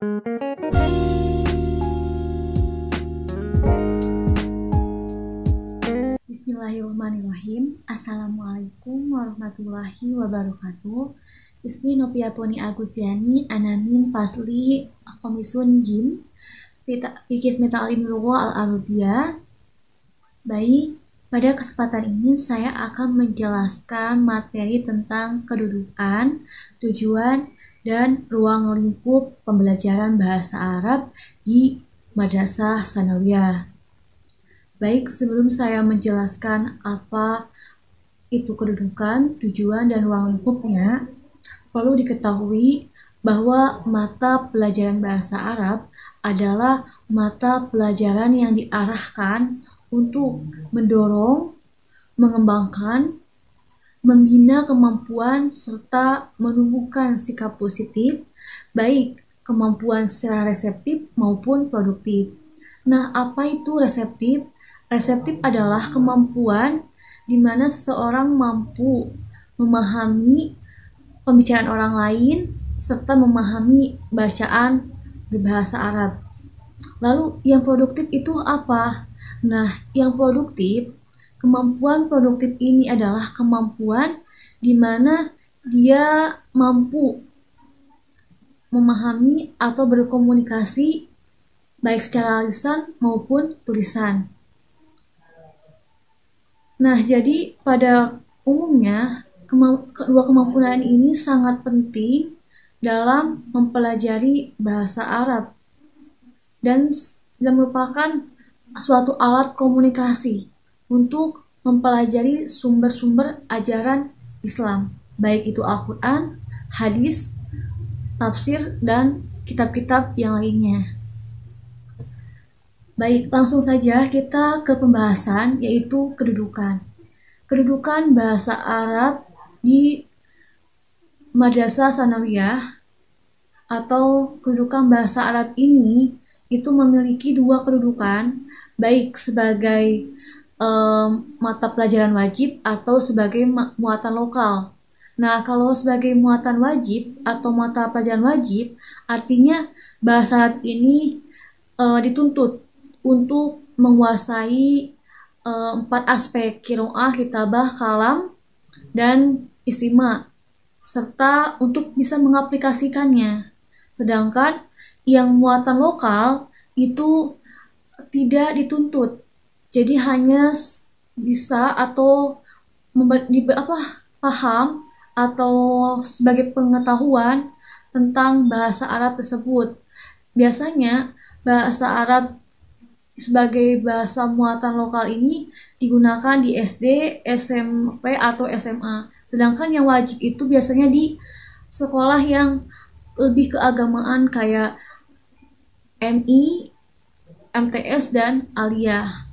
Bismillahirrahmanirrahim. Assalamualaikum warahmatullahi wabarakatuh. Ismi Nopiaponi Agustiani Anamin Pasli Komisun Jim Fikis Meta Alim Lugha Al-Arabiyah. Baik, pada kesempatan ini saya akan menjelaskan materi tentang kedudukan, tujuan, dan ruang lingkup pembelajaran bahasa Arab di Madrasah Tsanawiyah. Baik, sebelum saya menjelaskan apa itu kedudukan, tujuan, dan ruang lingkupnya, perlu diketahui bahwa mata pelajaran bahasa Arab adalah mata pelajaran yang diarahkan untuk mendorong, mengembangkan, membina kemampuan, serta menumbuhkan sikap positif, baik kemampuan secara reseptif maupun produktif. Nah, apa itu reseptif? Reseptif adalah kemampuan di mana seseorang mampu memahami pembicaraan orang lain serta memahami bacaan berbahasa Arab. Lalu yang produktif itu apa? Nah, yang produktif, kemampuan produktif ini adalah kemampuan di mana dia mampu memahami atau berkomunikasi baik secara lisan maupun tulisan. Nah, jadi pada umumnya kedua kemampuan ini sangat penting dalam mempelajari bahasa Arab dan merupakan suatu alat komunikasi untuk mempelajari sumber-sumber ajaran Islam, baik itu Al-Quran, hadis, tafsir, dan kitab-kitab yang lainnya. Baik, langsung saja kita ke pembahasan, yaitu kedudukan. Kedudukan bahasa Arab di Madrasah Tsanawiyah atau kedudukan bahasa Arab ini itu memiliki dua kedudukan, baik sebagai mata pelajaran wajib atau sebagai muatan lokal. Nah, kalau sebagai muatan wajib atau mata pelajaran wajib, artinya bahasa Arab ini dituntut untuk menguasai 4 aspek qiraah, kitabah, kalam, dan istima, serta untuk bisa mengaplikasikannya. Sedangkan yang muatan lokal itu tidak dituntut, jadi hanya bisa atau paham atau sebagai pengetahuan tentang bahasa Arab tersebut. Biasanya bahasa Arab sebagai bahasa muatan lokal ini digunakan di SD, SMP, atau SMA. Sedangkan yang wajib itu biasanya di sekolah yang lebih keagamaan kayak MI, MTS, dan Aliyah.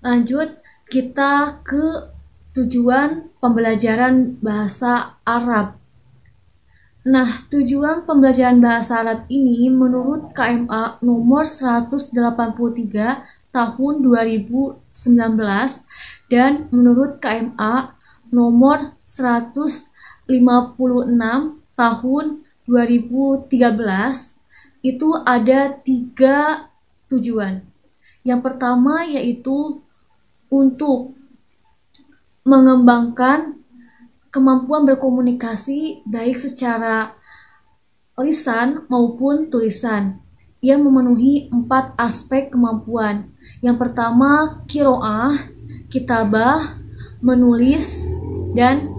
Lanjut, kita ke tujuan pembelajaran bahasa Arab. Nah, tujuan pembelajaran bahasa Arab ini menurut KMA nomor 183 tahun 2019 dan menurut KMA nomor 156 tahun 2013 itu ada 3 tujuan. Yang pertama yaitu untuk mengembangkan kemampuan berkomunikasi baik secara lisan maupun tulisan yang memenuhi 4 aspek kemampuan. Yang pertama qiraah, kitabah, menulis, dan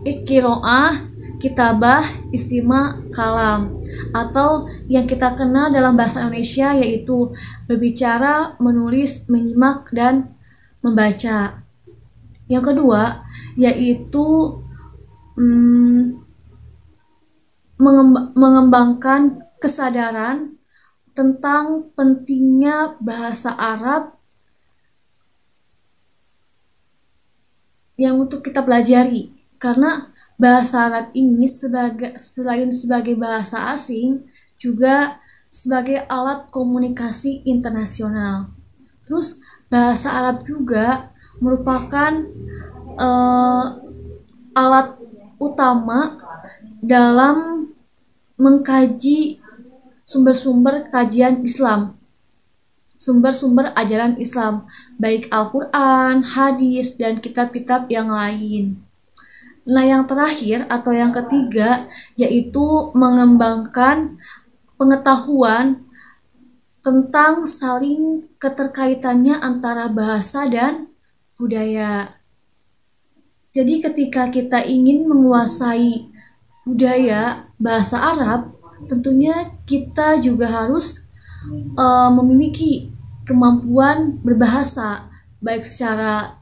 qiraah, kitabah, istima, kalam, atau yang kita kenal dalam bahasa Indonesia yaitu berbicara, menulis, menyimak, dan membaca. Yang kedua yaitu mengembangkan kesadaran tentang pentingnya bahasa Arab yang untuk kita pelajari, karena bahasa Arab ini selain sebagai bahasa asing juga sebagai alat komunikasi internasional. Terus bahasa Arab juga merupakan alat utama dalam mengkaji sumber-sumber kajian Islam, sumber-sumber ajaran Islam, baik Al-Quran, hadis, dan kitab-kitab yang lain. Nah, yang terakhir atau yang ketiga yaitu mengembangkan pengetahuan tentang saling keterkaitannya antara bahasa dan budaya. Jadi ketika kita ingin menguasai budaya bahasa Arab, tentunya kita juga harus memiliki kemampuan berbahasa, baik secara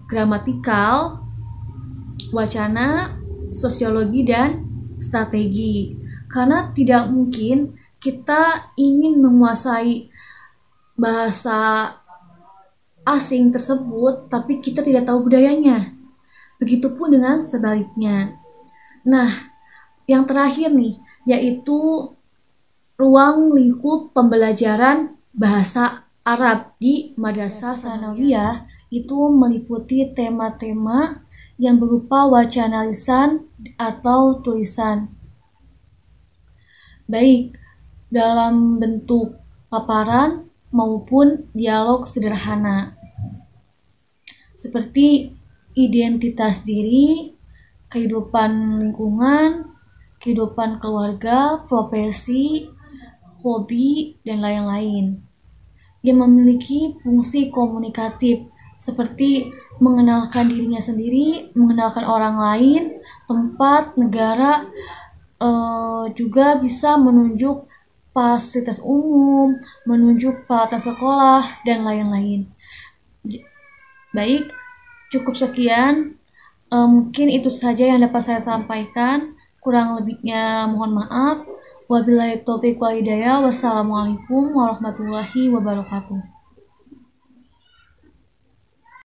gramatikal, wacana, sosiologi, dan strategi. Karena tidak mungkin kita ingin menguasai bahasa asing tersebut, tapi kita tidak tahu budayanya. Begitupun dengan sebaliknya. Nah, yang terakhir nih, yaitu ruang lingkup pembelajaran bahasa Arab di Madrasah Sanawiyah itu meliputi tema-tema yang berupa wacana lisan atau tulisan, baik dalam bentuk paparan maupun dialog sederhana, seperti identitas diri, kehidupan lingkungan, kehidupan keluarga, profesi, hobi, dan lain-lain, yang memiliki fungsi komunikatif seperti mengenalkan dirinya sendiri, mengenalkan orang lain, tempat, negara, juga bisa menunjuk fasilitas umum, menunjuk peralatan sekolah, dan lain-lain. Baik, cukup sekian. Mungkin itu saja yang dapat saya sampaikan. Kurang lebihnya mohon maaf. Wabillahi taufiq wal hidayah. Wassalamualaikum warahmatullahi wabarakatuh.